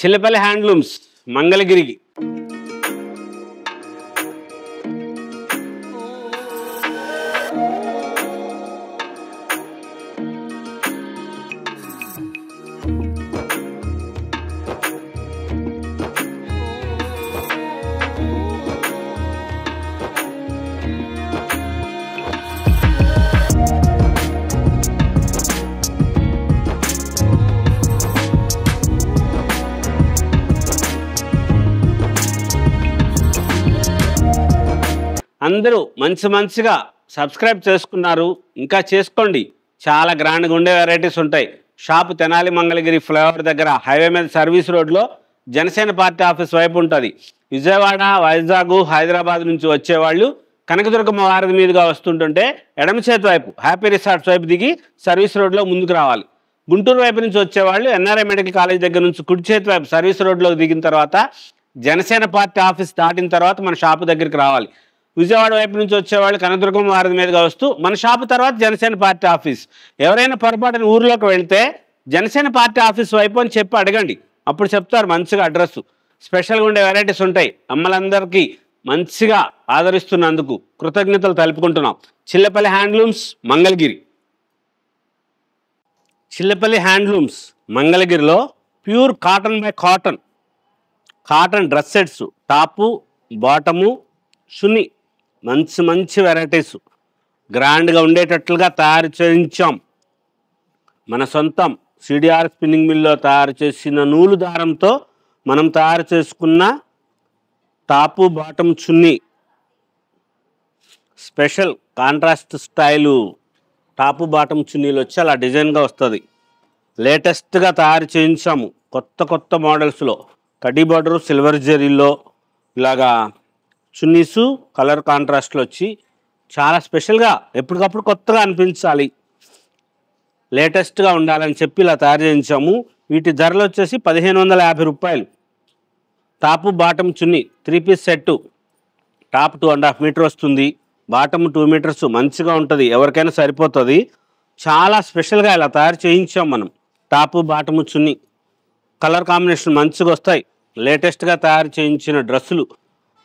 Chillapalli handlooms మంగళగిరికి. అందరూ మంచిగా subscribe చేసుకున్నారు, ఇంకా చేసుకోండి. చాలా గ్రాండ్గా ఉండే వెరైటీస్ ఉంటాయి. షాప్ తెనాలి మంగళగిరి ఫ్లైఓవర్ దగ్గర హైవే మీద సర్వీస్ రోడ్లో జనసేన పార్టీ ఆఫీస్ వైపు ఉంటుంది. విజయవాడ, వైజాగ్, హైదరాబాద్ నుంచి వచ్చేవాళ్ళు కనకదుర్గమ్మ వారధి మీదుగా వస్తుంటుంటే ఎడమ చేతి వైపు హ్యాపీ రిసార్ట్స్ వైపు దిగి సర్వీస్ రోడ్లో ముందుకు రావాలి. గుంటూరు వైపు నుంచి వచ్చేవాళ్ళు ఎన్ఆర్ఐ మెడికల్ కాలేజ్ దగ్గర నుంచి కుడి చేతి వైపు సర్వీస్ రోడ్లోకి దిగిన తర్వాత జనసేన పార్టీ ఆఫీస్ దాటిన తర్వాత మన షాపు దగ్గరికి రావాలి. విజయవాడ వైపు నుంచి వచ్చేవాళ్ళు కనకదుర్గమ్మ వారధి మీదుగా వస్తూ మన షాపు తర్వాత జనసేన పార్టీ ఆఫీస్. ఎవరైనా పొరపాటున ఊరిలోకి వెళ్తే జనసేన పార్టీ ఆఫీస్ వైపు అని చెప్పి అడగండి, అప్పుడు చెప్తారు మంచిగా అడ్రస్. స్పెషల్గా ఉండే వెరైటీస్ ఉంటాయి. అమ్మలందరికీ మంచిగా ఆదరిస్తున్నందుకు కృతజ్ఞతలు తెలుపుకుంటున్నాం. చిల్లపల్లి హ్యాండ్లూమ్స్ మంగళగిరి. చిల్లపల్లి హ్యాండ్లూమ్స్ మంగళగిరిలో pure cotton by cotton dress sets, top bottom chunni, మంచి వెరైటీస్ గ్రాండ్గా ఉండేటట్లుగా తయారు చేయించాం. మన సొంతం సిడిఆర్ స్పిన్నింగ్ మిల్లో తయారు చేసిన నూలు దారంతో మనం తయారు చేసుకున్న top bottom chunni, special contrast style top bottom చున్నీలు వచ్చి అలా డిజైన్గా వస్తుంది. లేటెస్ట్గా తయారు చేయించాము కొత్త మోడల్స్లో. కడ్డీ బార్డరు సిల్వర్ జరీలో ఇలాగా చున్నీసు కలర్ కాంట్రాస్ట్లో వచ్చి చాలా స్పెషల్గా ఎప్పటికప్పుడు కొత్తగా అనిపించాలి, లేటెస్ట్గా ఉండాలని చెప్పి ఇలా తయారు చేయించాము. వీటి ధరలు వచ్చేసి 1550 రూపాయలు. టాపు బాటం చున్నీ 3 పీస్ సెట్టు. టాప్ 2.5 మీటర్ వస్తుంది, బాటమ్ 2 మీటర్స్. మంచిగా ఉంటుంది, ఎవరికైనా సరిపోతుంది. చాలా స్పెషల్గా ఇలా తయారు చేయించాం మనం. టాపు బాటము చున్నీ కలర్ కాంబినేషన్ మంచిగా వస్తాయి. లేటెస్ట్గా తయారు చేయించిన డ్రెస్సులు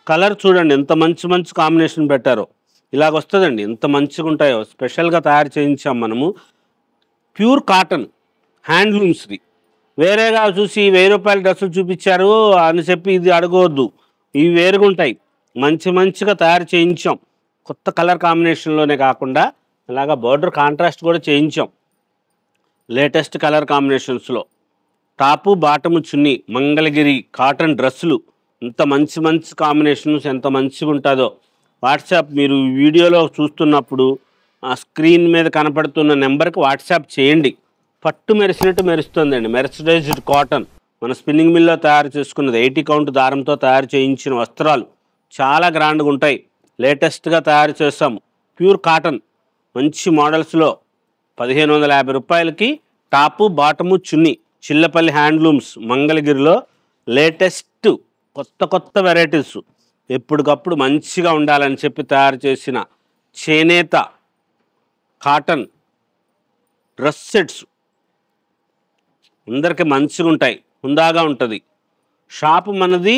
కలర్ చూడండి ఎంత మంచి కాంబినేషన్ పెట్టారో. ఇలాగ వస్తుందండి, ఎంత మంచిగా ఉంటాయో. స్పెషల్గా తయారు చేయించాం మనము. ప్యూర్ కాటన్ హ్యాండ్లూమ్స్ది. వేరేగా చూసి 1000 రూపాయల డ్రెస్సులు చూపించారు అని చెప్పి ఇది అడగవద్దు. ఇవి వేరుగా ఉంటాయి. మంచిగా తయారు చేయించాం. కొత్త కలర్ కాంబినేషన్లోనే కాకుండా అలాగా బార్డర్ కాంట్రాస్ట్ కూడా చేయించాం లేటెస్ట్ కలర్ కాంబినేషన్స్లో. టాపు బాటము చున్నీ మంగళగిరి కాటన్ డ్రెస్సులు ఎంత మంచి కాంబినేషన్స్, ఎంత మంచిగా ఉంటుందో. వాట్సాప్ మీరు వీడియోలో చూస్తున్నప్పుడు ఆ స్క్రీన్ మీద కనపడుతున్న నెంబర్కి వాట్సాప్ చేయండి. పట్టు మెరిసినట్టు మెరుస్తుందండి. మెర్సరైజ్డ్ కాటన్ మన స్పిన్నింగ్ మిల్లో తయారు చేసుకున్నది. 80 కౌంట్ దారంతో తయారు చేయించిన వస్త్రాలు చాలా గ్రాండ్గా ఉంటాయి. లేటెస్ట్గా తయారు చేస్తాము. ప్యూర్ కాటన్ మంచి మోడల్స్లో 1550 రూపాయలకి టాపు బాటము చున్నీ. చిల్లపల్లి హ్యాండ్లూమ్స్ మంగళగిరిలో లేటెస్ట్ కొత్త వెరైటీస్ ఎప్పటికప్పుడు మంచిగా ఉండాలని చెప్పి తయారు చేసిన చేనేత కాటన్ డ్రెస్ సెట్స్ అందరికీ మంచిగా ఉంటాయి, హుందాగా ఉంటుంది. షాపు మనది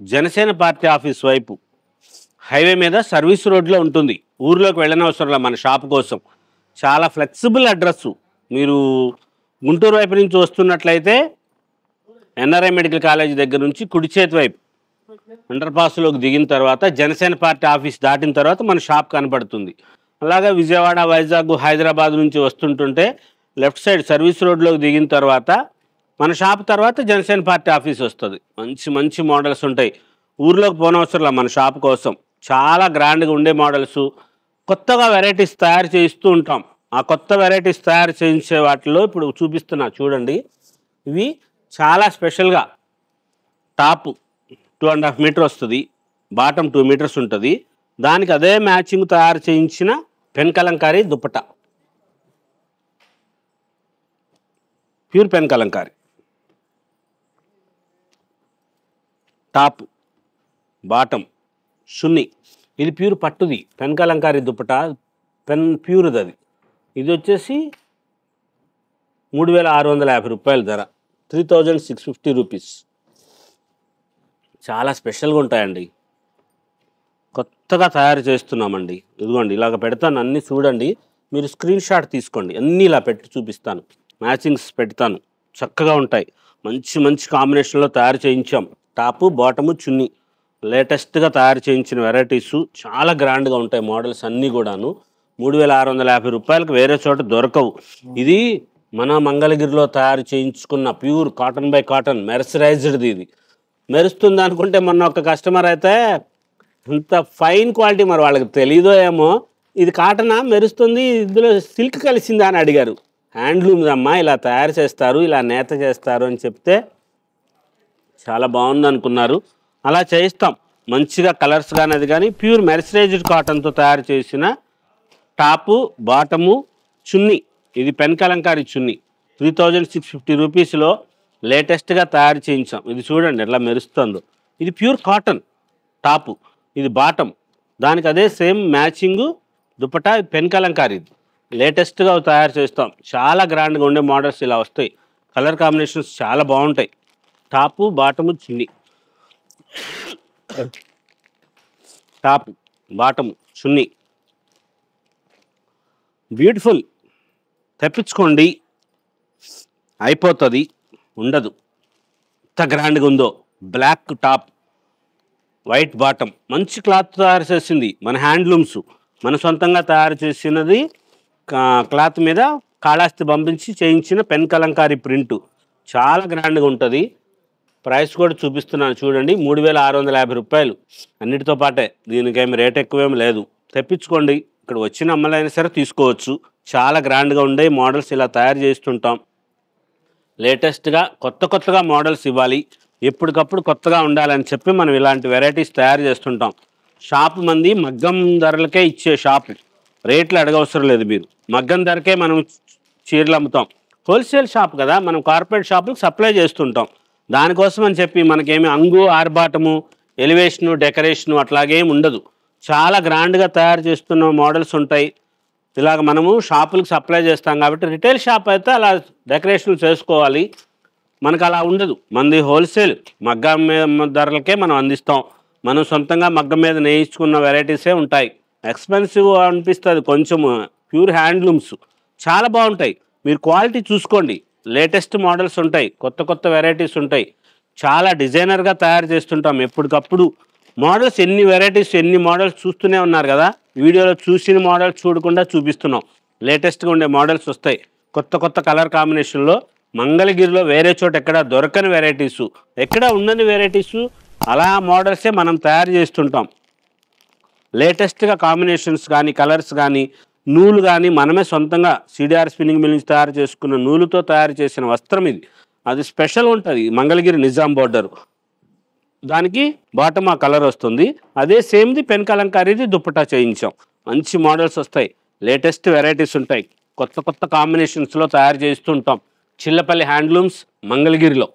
జనసేన పార్టీ ఆఫీస్ వైపు హైవే మీద సర్వీస్ రోడ్లో ఉంటుంది. ఊర్లోకి వెళ్ళనవసరంలా మన షాపు కోసం. చాలా ఫ్లెక్సిబుల్ అడ్రస్సు. మీరు గుంటూరు వైపు నుంచి వస్తున్నట్లయితే ఎన్ఆర్ఐ మెడికల్ కాలేజ్ దగ్గర నుంచి కుడి చేతి వైపు అండర్ పాస్లోకి దిగిన తర్వాత జనసేన పార్టీ ఆఫీస్ దాటిన తర్వాత మన షాప్ కనపడుతుంది. అలాగే విజయవాడ, వైజాగ్, హైదరాబాద్ నుంచి వస్తుంటుంటే లెఫ్ట్ సైడ్ సర్వీస్ రోడ్లోకి దిగిన తర్వాత మన షాప్ తర్వాత జనసేన పార్టీ ఆఫీస్ వస్తుంది. మంచి మోడల్స్ ఉంటాయి. ఊర్లోకి పోనవసరంలా మన షాప్ కోసం. చాలా గ్రాండ్గా ఉండే మోడల్స్, కొత్తగా వెరైటీస్ తయారు చేయిస్తూ ఉంటాం. ఆ కొత్త వెరైటీస్ తయారు చేయించే వాటిలో ఇప్పుడు చూపిస్తున్నా చూడండి. ఇవి చాలా స్పెషల్గా టాపు 2.5 మీటర్ వస్తుంది, బాటమ్ 2 మీటర్స్ ఉంటుంది. దానికి అదే మ్యాచింగ్ తయారు చేయించిన పెన్ కలంకారీ దుప్పట. Pure pen kalamkari top bottom chunni. ఇది ప్యూర్ పట్టుది పెన్ కలంకారీ దుప్పట. పెన్ ప్యూర్ది అది. ఇది వచ్చేసి 3650 రూపాయల ధర. 3650 రూపీస్. చాలా స్పెషల్గా ఉంటాయండి. కొత్తగా తయారు చేస్తున్నామండి. ఇదిగోండి ఇలాగ పెడతాను, అన్నీ చూడండి. మీరు స్క్రీన్ షాట్ తీసుకోండి, అన్నీ ఇలా పెట్టి చూపిస్తాను, మ్యాచింగ్స్ పెడతాను. చక్కగా ఉంటాయి. మంచి మంచి కాంబినేషన్లో తయారు చేయించాం. టాపు బాటము చున్నీ లేటెస్ట్గా తయారు చేయించిన వెరైటీసు చాలా గ్రాండ్గా ఉంటాయి. మోడల్స్ అన్నీ కూడాను 3650 రూపాయలకు వేరే చోట దొరకవు. ఇది మన మంగళగిరిలో తయారు చేయించుకున్న ప్యూర్ కాటన్ బై కాటన్ మెర్సరైజ్డ్ది. ఇది మెరుస్తుంది అనుకుంటే మొన్న ఒక కస్టమర్ అయితే ఇంత ఫైన్ క్వాలిటీ, మరి వాళ్ళకి తెలీదో ఏమో, ఇది కాటనా మెరుస్తుంది, ఇందులో సిల్క్ కలిసిందా అని అడిగారు. హ్యాండ్లూమ్స్ అమ్మా, ఇలా తయారు చేస్తారు, ఇలా నేత చేస్తారు అని చెప్తే చాలా బాగుంది అనుకున్నారు. అలా చేయిస్తాం. మంచిగా కలర్స్ కానీ అది కానీ ప్యూర్ మెర్సరైజ్డ్ కాటన్తో తయారు చేసిన టాపు బాటము చున్నీ. ఇది పెన్ కలంకారీ చున్నీ 3650 రూపీస్లో లేటెస్ట్గా తయారు చేయించాం. ఇది చూడండి ఎట్లా మెరుస్తుందో. ఇది ప్యూర్ కాటన్ టాపు, ఇది బాటం, దానికి అదే same matching dupatta. Pen Kalamkari లేటెస్ట్గా తయారు చేస్తాం. చాలా గ్రాండ్గా ఉండే మోడల్స్ ఇలా వస్తాయి. కలర్ కాంబినేషన్స్ చాలా బాగుంటాయి. టాపు బాటము చున్నీ, టాపు బాటము చున్నీ బ్యూటిఫుల్. తెప్పించుకోండి, అయిపోతుంది, ఉండదు. ఎంత గ్రాండ్గా ఉందో. బ్లాక్ టాప్, వైట్ బాటమ్, మంచి క్లాత్ తయారు చేసింది మన హ్యాండ్లూమ్స్, మన సొంతంగా తయారు చేసినది. క్లాత్ మీద కాళాస్తి పంపించి చేయించిన పెన్ కలంకారీ ప్రింటు చాలా గ్రాండ్గా ఉంటుంది. ప్రైస్ కూడా చూపిస్తున్నాను చూడండి, 3650 రూపాయలు అన్నిటితో పాటే. దీనికేమి రేట్ ఎక్కువేమి లేదు. తెప్పించుకోండి, ఇక్కడ వచ్చిన అమ్మలైనా సరే తీసుకోవచ్చు. చాలా గ్రాండ్గా ఉండే మోడల్స్ ఇలా తయారు చేస్తుంటాం. లేటెస్ట్గా కొత్తగా మోడల్స్ ఇవ్వాలి, ఎప్పటికప్పుడు కొత్తగా ఉండాలని చెప్పి మనం ఇలాంటి వెరైటీస్ తయారు చేస్తుంటాం. షాపు మంది మగ్గం ధరలకే ఇచ్చే షాపు, రేట్లు అడగవసరం లేదు. మీరు మగ్గం ధరకే మనం చీరలు అమ్ముతాం. హోల్సేల్ షాప్ కదా, మనం కార్పొరేట్ షాపులకు సప్లై చేస్తుంటాం. దానికోసం అని చెప్పి మనకేమి అంగు ఆర్బాటము ఎలివేషను డెకరేషను అట్లాగేం ఉండదు. చాలా గ్రాండ్గా తయారు చేస్తున్న మోడల్స్ ఉంటాయి. ఇలాగ మనము షాపులకు సప్లై చేస్తాం కాబట్టి రిటైల్ షాప్ అయితే అలా డెకరేషన్లు చేసుకోవాలి. మనకు అలా ఉండదు. మనది హోల్సేల్ మగ్గం ధరలకే మనం అందిస్తాం. మనం సొంతంగా మగ్గం మీద నేయించుకున్న వెరైటీసే ఉంటాయి. ఎక్స్పెన్సివ్ అనిపిస్తుంది కొంచెం. ప్యూర్ హ్యాండ్లూమ్స్ చాలా బాగుంటాయి. మీరు క్వాలిటీ చూసుకోండి. లేటెస్ట్ మోడల్స్ ఉంటాయి, కొత్త వెరైటీస్ ఉంటాయి. చాలా డిజైనర్గా తయారు చేస్తుంటాం ఎప్పటికప్పుడు. మోడల్స్ ఎన్ని వెరైటీస్ ఎన్ని మోడల్స్ చూస్తూనే ఉన్నారు కదా. వీడియోలో చూసిన మోడల్స్ చూడకుండా చూపిస్తున్నాం. లేటెస్ట్గా ఉండే మోడల్స్ వస్తాయి కొత్త కలర్ కాంబినేషన్లో. మంగళగిరిలో వేరే చోట ఎక్కడ దొరకని వెరైటీసు, ఎక్కడ ఉండని వెరైటీసు, అలా మోడల్సే మనం తయారు చేస్తుంటాం. లేటెస్ట్గా కాంబినేషన్స్ కానీ కలర్స్ కానీ నూలు కానీ మనమే సొంతంగా సిడిఆర్ స్పిన్నింగ్ మిల్ నుంచి తయారు చేసుకున్న నూలుతో తయారు చేసిన వస్త్రం ఇది. అది స్పెషల్ ఉంటుంది. మంగళగిరి నిజాం బోర్డరు, దానికి బాటమ్ ఆ కలర్ వస్తుంది. అదే సేమ్ది పెన్ కలంకారీది దుప్పటా చేయించాం. మంచి మోడల్స్ వస్తాయి, లేటెస్ట్ వెరైటీస్ ఉంటాయి, కొత్త కాంబినేషన్స్లో తయారు చేస్తుంటాం. చిల్లపల్లి హ్యాండ్లూమ్స్ మంగళగిరిలో.